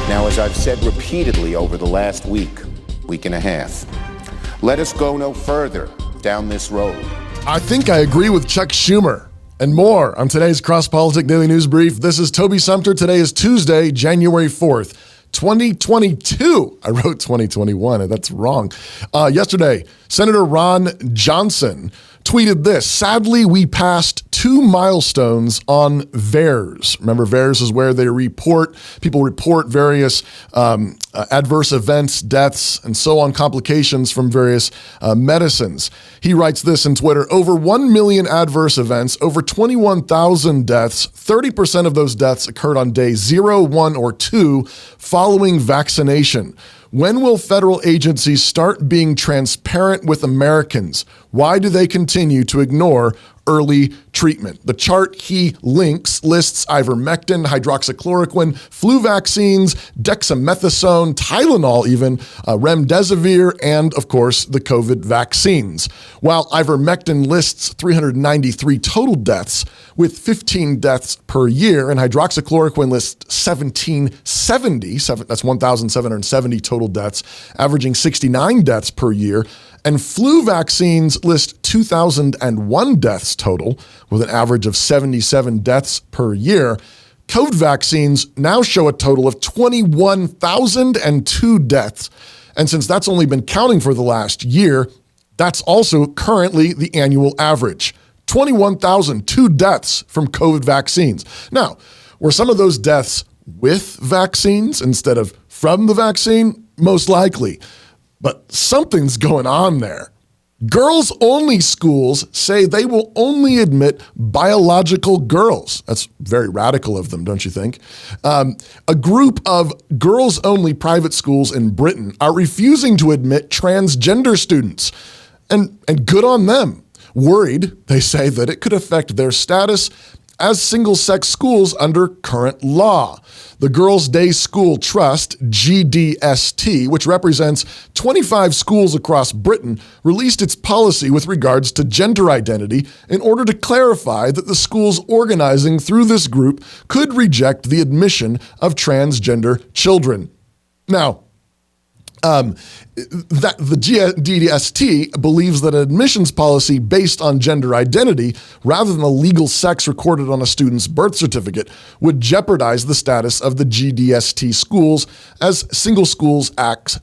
Now, as I've said repeatedly over the last week and a half, let us go no further down this road. I think I agree with Chuck Schumer and more on today's Crosspolitic Daily News Brief. This is Toby Sumter. Today is Tuesday, January 4th, 2022. I wrote 2021, and that's wrong. Yesterday, Senator Ron Johnson tweeted this: sadly, we passed 2 milestones on VAERS. Remember, VAERS is where people report various adverse events, deaths, and so on, complications from various medicines. He writes this in Twitter: over 1 million adverse events, over 21,000 deaths. 30% of those deaths occurred on day 0, 1, or 2 following vaccination. When will federal agencies start being transparent with Americans? Why do they continue to ignore early treatment? The chart he lists ivermectin, hydroxychloroquine, flu vaccines, dexamethasone, Tylenol even, remdesivir, and of course the COVID vaccines. While ivermectin lists 393 total deaths with 15 deaths per year, and hydroxychloroquine lists 1,770, that's 1,770 total deaths, averaging 69 deaths per year, and flu vaccines list 2,001 deaths total, with an average of 77 deaths per year. COVID vaccines now show a total of 21,002 deaths. And since that's only been counting for the last year, that's also currently the annual average. 21,002 deaths from COVID vaccines. Now, were some of those deaths with vaccines instead of from the vaccine? Most likely. But something's going on there. Girls-only schools say they will only admit biological girls. That's very radical of them, don't you think? A group of girls-only private schools in Britain are refusing to admit transgender students. And good on them. Worried, they say, that it could affect their status as single-sex schools under current law. The Girls' Day School Trust, GDST, which represents 25 schools across Britain, released its policy with regards to gender identity in order to clarify that the schools organizing through this group could reject the admission of transgender children. Now, the GDST believes that an admissions policy based on gender identity rather than the legal sex recorded on a student's birth certificate would jeopardize the status of the GDST schools as single-sex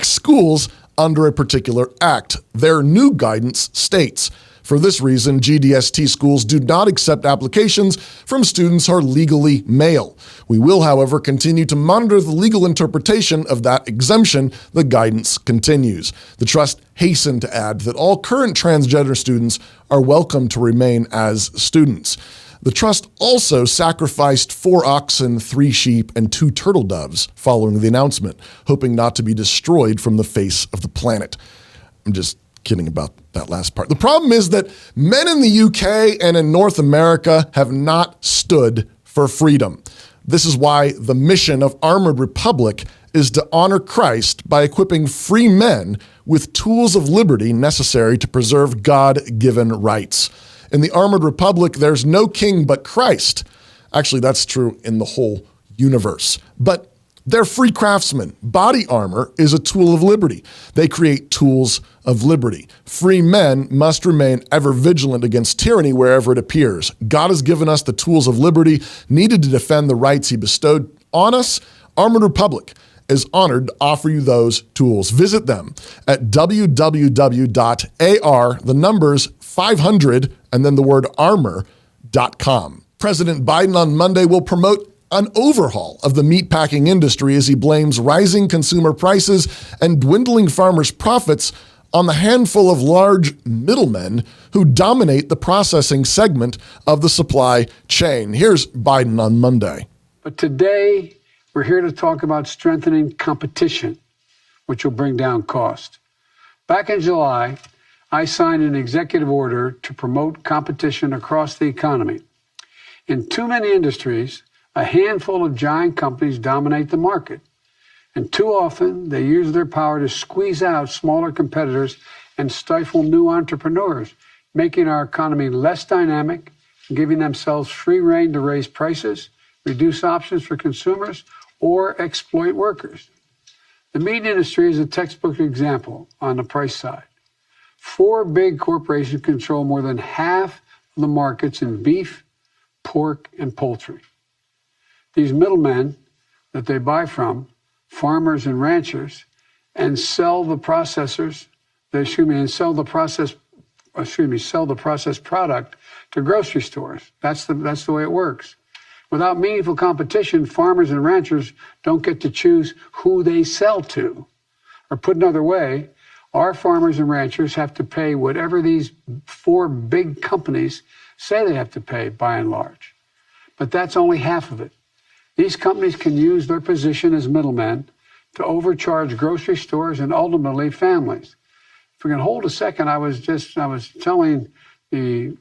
schools under a particular act. Their new guidance states, for this reason, GDST schools do not accept applications from students who are legally male. We will, however, continue to monitor the legal interpretation of that exemption, the guidance continues. The trust hastened to add that all current transgender students are welcome to remain as students. The trust also sacrificed 4 oxen, 3 sheep, and 2 turtle doves following the announcement, hoping not to be destroyed from the face of the planet. I'm just kidding about that last part. The problem is that men in the UK and in North America have not stood for freedom. This is why the mission of Armored Republic is to honor Christ by equipping free men with tools of liberty necessary to preserve God-given rights. In the Armored Republic, there's no king but Christ. Actually, that's true in the whole universe. But they're free craftsmen. Body armor is a tool of liberty. They create tools of liberty. Free men must remain ever vigilant against tyranny wherever it appears. God has given us the tools of liberty needed to defend the rights he bestowed on us. Armored Republic is honored to offer you those tools. Visit them at www.ar, the numbers 500, and then the word armor.com. President Biden on Monday will promote an overhaul of the meatpacking industry as he blames rising consumer prices and dwindling farmers' profits on the handful of large middlemen who dominate the processing segment of the supply chain. Here's Biden on Monday. But today, we're here to talk about strengthening competition, which will bring down cost. Back in July, I signed an executive order to promote competition across the economy. In too many industries, a handful of giant companies dominate the market, and too often they use their power to squeeze out smaller competitors and stifle new entrepreneurs, making our economy less dynamic, giving themselves free rein to raise prices, reduce options for consumers, or exploit workers. The meat industry is a textbook example on the price side. 4 big corporations control more than half of the markets in beef, pork, and poultry. These middlemen that they buy from, farmers and ranchers, and sell the processors, sell the processed product to grocery stores. That's the way it works. Without meaningful competition, farmers and ranchers don't get to choose who they sell to. Or put another way, our farmers and ranchers have to pay whatever these 4 big companies say they have to pay, by and large. But that's only half of it. These companies can use their position as middlemen to overcharge grocery stores and ultimately families. If we can hold a second, I was telling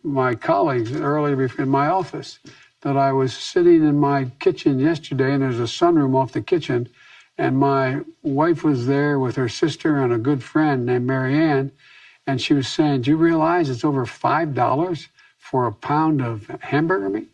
my colleagues earlier in my office that I was sitting in my kitchen yesterday, and there's a sunroom off the kitchen, and my wife was there with her sister and a good friend named Mary Ann, and she was saying, do you realize it's over $5 for a pound of hamburger meat?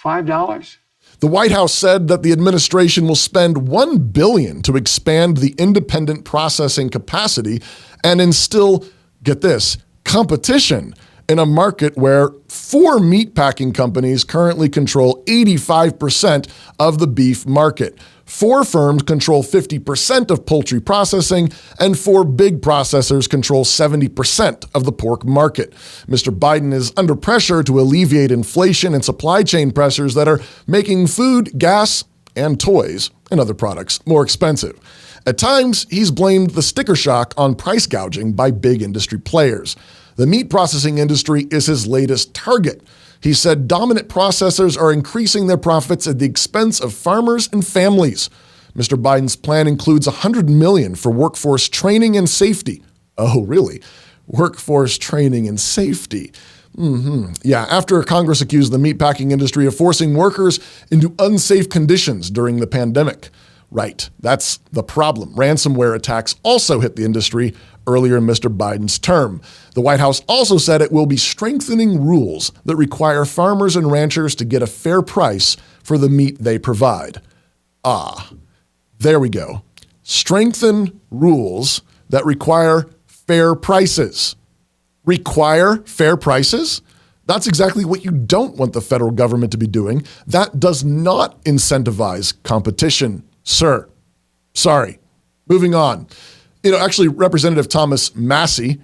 $5? The White House said that the administration will spend $1 billion to expand the independent processing capacity and instill, get this, competition in a market where 4 meatpacking companies currently control 85% of the beef market. 4 firms control 50% of poultry processing, and 4 big processors control 70% of the pork market. Mr. Biden is under pressure to alleviate inflation and supply chain pressures that are making food, gas, and toys and other products more expensive. At times, he's blamed the sticker shock on price gouging by big industry players. The meat processing industry is his latest target. He said dominant processors are increasing their profits at the expense of farmers and families. Mr. Biden's plan includes $100 million for workforce training and safety. Oh, really? Workforce training and safety. Yeah, after Congress accused the meatpacking industry of forcing workers into unsafe conditions during the pandemic. Right, that's the problem. Ransomware attacks also hit the industry earlier in Mr. Biden's term. The White House also said it will be strengthening rules that require farmers and ranchers to get a fair price for the meat they provide. There we go. Strengthen rules that require fair prices. Require fair prices? That's exactly what you don't want the federal government to be doing. That does not incentivize competition, sir. Sorry. Moving on. Actually, Representative Thomas Massey,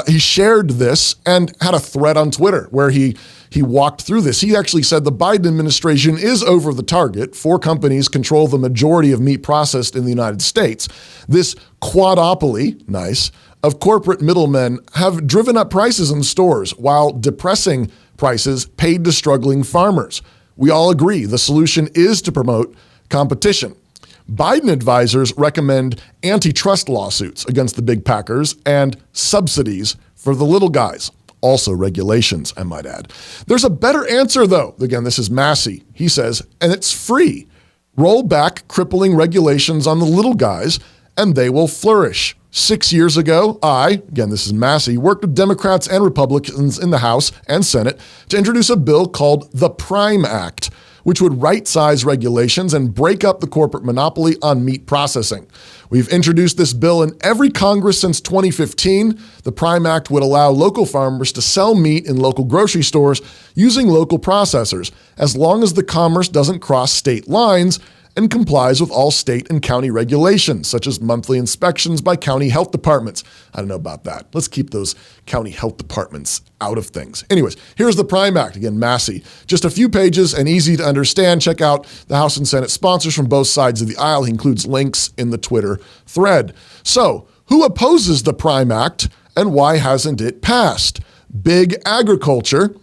he shared this and had a thread on Twitter where he walked through this. He actually said the Biden administration is over the target. 4 companies control the majority of meat processed in the United States. This quadopoly, nice, of corporate middlemen have driven up prices in stores while depressing prices paid to struggling farmers. We all agree the solution is to promote competition. Biden advisors recommend antitrust lawsuits against the big packers and subsidies for the little guys. Also regulations, I might add. There's a better answer, though. Again, this is Massey. He says, and it's free. Roll back crippling regulations on the little guys, and they will flourish. 6 years ago, again, this is Massey, worked with Democrats and Republicans in the House and Senate to introduce a bill called the Prime Act, which would right-size regulations and break up the corporate monopoly on meat processing. We've introduced this bill in every Congress since 2015. The Prime Act would allow local farmers to sell meat in local grocery stores using local processors, as long as the commerce doesn't cross state lines and complies with all state and county regulations, such as monthly inspections by county health departments. I don't know about that. Let's keep those county health departments out of things. Anyways, here's the Prime Act. Again, Massey. Just a few pages and easy to understand. Check out the House and Senate sponsors from both sides of the aisle. He includes links in the Twitter thread. So, who opposes the Prime Act and why hasn't it passed? Big agriculture.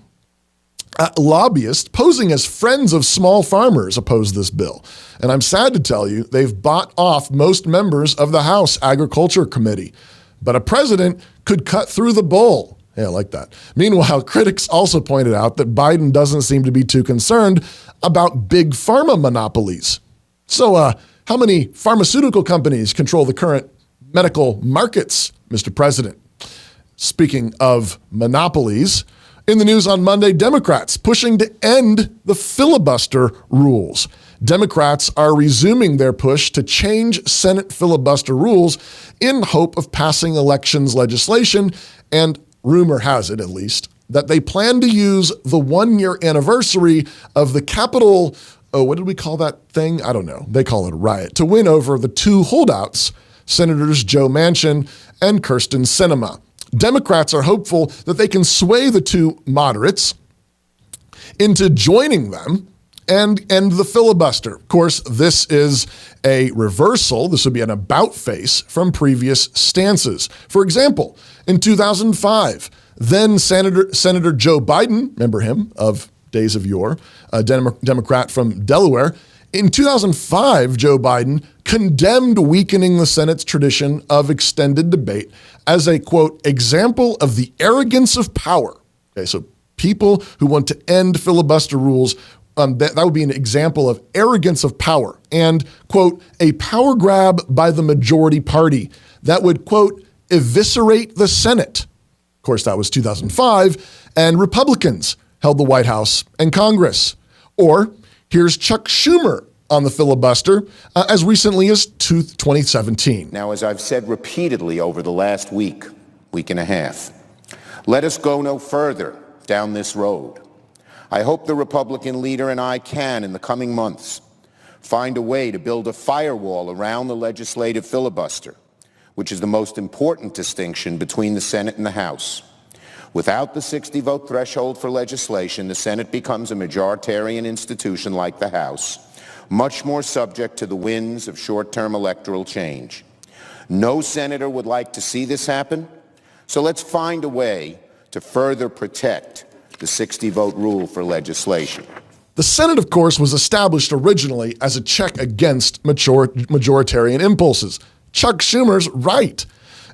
Lobbyists posing as friends of small farmers oppose this bill. And I'm sad to tell you, they've bought off most members of the House Agriculture Committee. But a president could cut through the bull. Yeah, I like that. Meanwhile, critics also pointed out that Biden doesn't seem to be too concerned about big pharma monopolies. So how many pharmaceutical companies control the current medical markets, Mr. President? Speaking of monopolies, in the news on Monday, Democrats pushing to end the filibuster rules. Democrats are resuming their push to change Senate filibuster rules in hope of passing elections legislation, and rumor has it, at least, that they plan to use the one-year anniversary of the Capitol, what did we call that thing? I don't know. They call it a riot, to win over the two holdouts, Senators Joe Manchin and Kyrsten Sinema. Democrats are hopeful that they can sway the two moderates into joining them and end the filibuster. Of course, this is a reversal. This would be an about-face from previous stances. For example, in 2005, then Senator Joe Biden, remember him, of days of yore, a Democrat from Delaware. In 2005, Joe Biden condemned weakening the Senate's tradition of extended debate as a, quote, example of the arrogance of power. Okay, so people who want to end filibuster rules, that would be an example of arrogance of power and, quote, a power grab by the majority party that would, quote, eviscerate the Senate. Of course, that was 2005, and Republicans held the White House and Congress. Or here's Chuck Schumer on the filibuster as recently as 2017. Now, as I've said repeatedly over the last week and a half, let us go no further down this road. I hope the Republican leader and I can, in the coming months, find a way to build a firewall around the legislative filibuster, which is the most important distinction between the Senate and the House. Without the 60-vote threshold for legislation, the Senate becomes a majoritarian institution like the House, much more subject to the winds of short-term electoral change. No senator would like to see this happen, so let's find a way to further protect the 60-vote rule for legislation. The Senate, of course, was established originally as a check against majoritarian impulses. Chuck Schumer's right.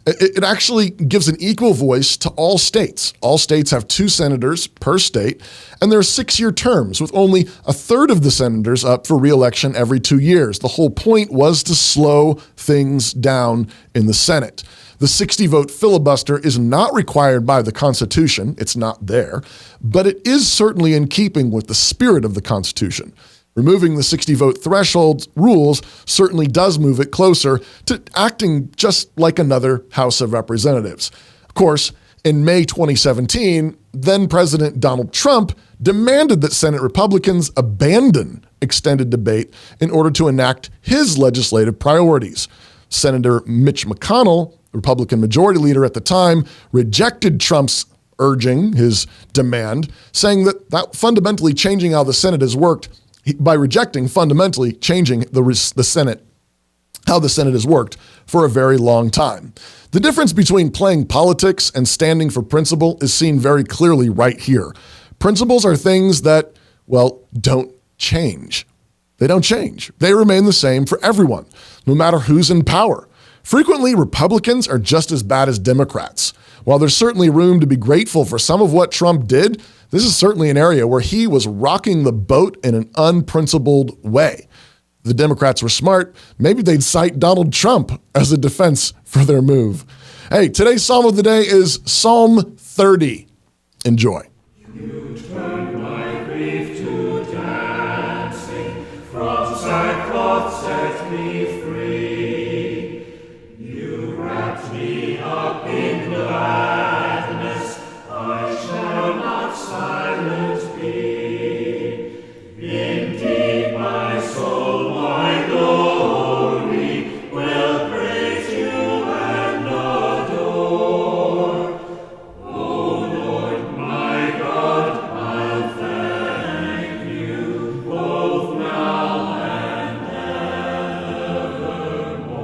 It actually gives an equal voice to all states. All states have 2 senators per state, and there are 6-year terms with only a third of the senators up for re-election every 2 years. The whole point was to slow things down in the Senate. The 60-vote filibuster is not required by the Constitution. It's not there, but it is certainly in keeping with the spirit of the Constitution. Removing the 60-vote threshold rules certainly does move it closer to acting just like another House of Representatives. Of course, in May 2017, then President Donald Trump demanded that Senate Republicans abandon extended debate in order to enact his legislative priorities. Senator Mitch McConnell, Republican majority leader at the time, rejected Trump's urging, his demand, saying that fundamentally changing how the Senate has worked by rejecting fundamentally changing the Senate, how the Senate has worked for a very long time. The difference between playing politics and standing for principle is seen very clearly right here. Principles are things that, well, don't change. They don't change. They remain the same for everyone, no matter who's in power. Frequently, Republicans are just as bad as Democrats. While there's certainly room to be grateful for some of what Trump did, this is certainly an area where he was rocking the boat in an unprincipled way. If the Democrats were smart, maybe they'd cite Donald Trump as a defense for their move. Hey, today's Psalm of the day is Psalm 30. Enjoy. You turn my grief to dancing, from sackcloth set me free. You wrapped me up in gladness, I shall not silent be. Indeed, my soul, my glory, will praise you and adore. O Lord, my God, I'll thank you both now and evermore.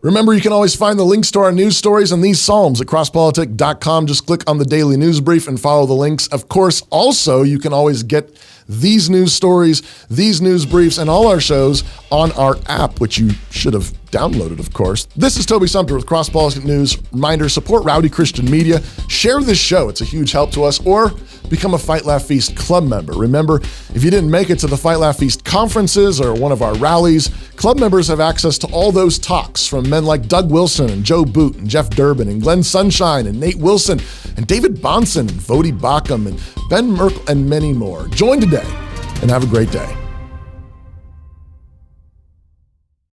Remember, you can always find the links to our news stories and these Psalms at crosspolitic.com. Just click on the daily news brief and follow the links. Of course, also, you can always get these news stories, these news briefs, and all our shows on our app, which you should have downloaded, of course. This is Toby Sumter with Crosspolitic News. Reminder, support Rowdy Christian Media. Share this show. It's a huge help to us. Or become a Fight Laugh Feast club member. Remember, if you didn't make it to the Fight Laugh Feast conferences or one of our rallies, club members have access to all those talks from men like Doug Wilson and Joe Boot and Jeff Durbin and Glenn Sunshine and Nate Wilson and David Bonson and Vodi Bakum and Ben Merkel and many more. Join today and have a great day.